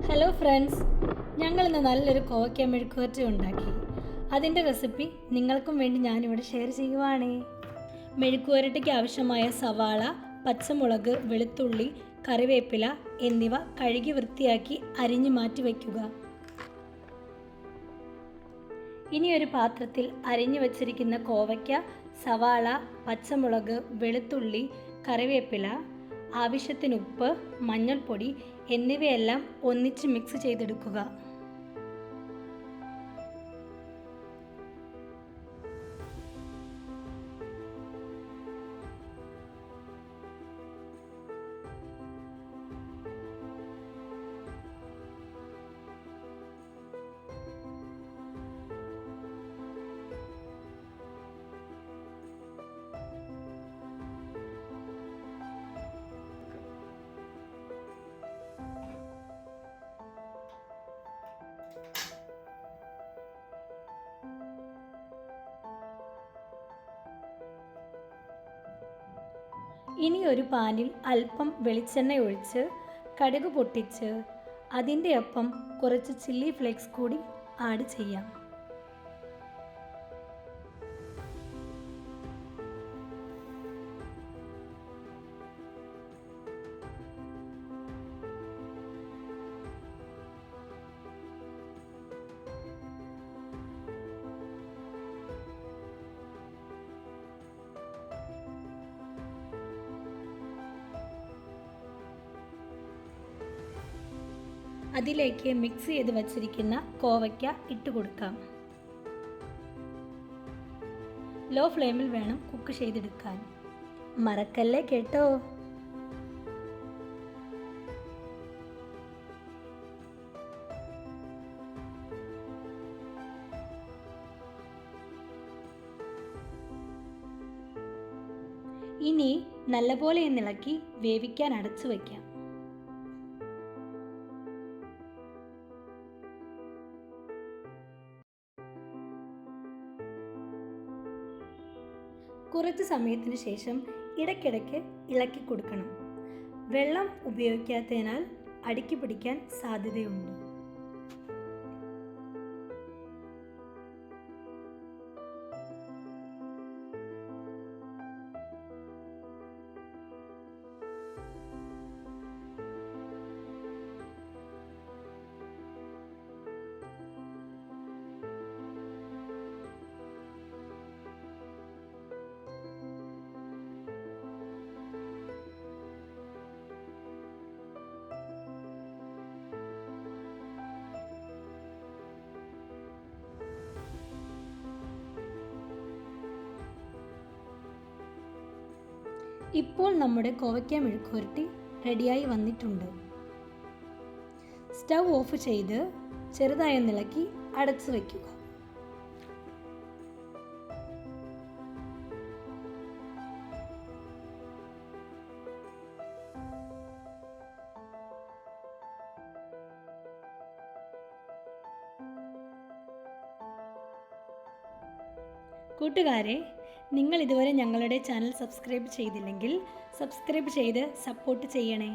Hello friends, ഞങ്ങളിന്ന് നല്ലൊരു കോവയ്ക്ക മെഴുക്കുവരട്ടി ഉണ്ടാക്കി. അതിൻ്റെ റെസിപ്പി നിങ്ങൾക്കും വേണ്ടി ഞാനിവിടെ ഷെയർ ചെയ്യുവാണേ. മെഴുക്കുവരട്ടിക്ക് ആവശ്യമായ സവാള, പച്ചമുളക്, വെളുത്തുള്ളി, കറിവേപ്പില എന്നിവ കഴുകി വൃത്തിയാക്കി അരിഞ്ഞു മാറ്റി വയ്ക്കുക. ഇനി ഒരു പാത്രത്തിൽ അരിഞ്ഞു വച്ചിരിക്കുന്ന കോവയ്ക്ക, സവാള, പച്ചമുളക്, വെളുത്തുള്ളി, കറിവേപ്പില, ആവശ്യത്തിന് ഉപ്പ്, മഞ്ഞൾപ്പൊടി എന്നിവയെല്ലാം ഒന്നിച്ച് മിക്സ് ചെയ്തെടുക്കുക. ഇനി ഒരു പാനിൽ അല്പം വെളിച്ചെണ്ണ ഒഴിച്ച് കടുക് പൊട്ടിച്ച് അതിൻ്റെ ഒപ്പം കുറച്ച് ചില്ലി ഫ്ലേക്സ് കൂടി ആഡ് ചെയ്യാം. അതിലേക്ക് മിക്സ് ചെയ്ത് വച്ചിരിക്കുന്ന കോവയ്ക്ക ഇട്ട് കൊടുക്കാം. ലോ ഫ്ലെയിമിൽ വേണം കുക്ക് ചെയ്തെടുക്കാൻ. മറക്കല്ലേ കേട്ടോ. ഇനി നല്ലപോലെ ഇളക്കി വേവിക്കാൻ അടച്ചു വയ്ക്കാം. കുറച്ച് സമയത്തിന് ശേഷം ഇടയ്ക്കിടയ്ക്ക് ഇളക്കി കൊടുക്കണം. വെള്ളം ഉപയോഗിക്കാത്തതിനാൽ അടിക്ക് പിടിക്കാൻ സാധ്യതയുണ്ട്. ഇപ്പോൾ നമ്മുടെ കോവയ്ക്ക മെഴുക്കുവരട്ടി റെഡിയായി വന്നിട്ടുണ്ട്. സ്റ്റൗ ഓഫ് ചെയ്ത് ചെറുതായി ഇളക്കി അടച്ചു വയ്ക്കുക. കൂട്ടുകാരെ, നിങ്ങൾ ഇതുവരെ ഞങ്ങളുടെ ചാനൽ സബ്സ്ക്രൈബ് ചെയ്തില്ലെങ്കിൽ സബ്സ്ക്രൈബ് ചെയ്ത് സപ്പോർട്ട് ചെയ്യണേ.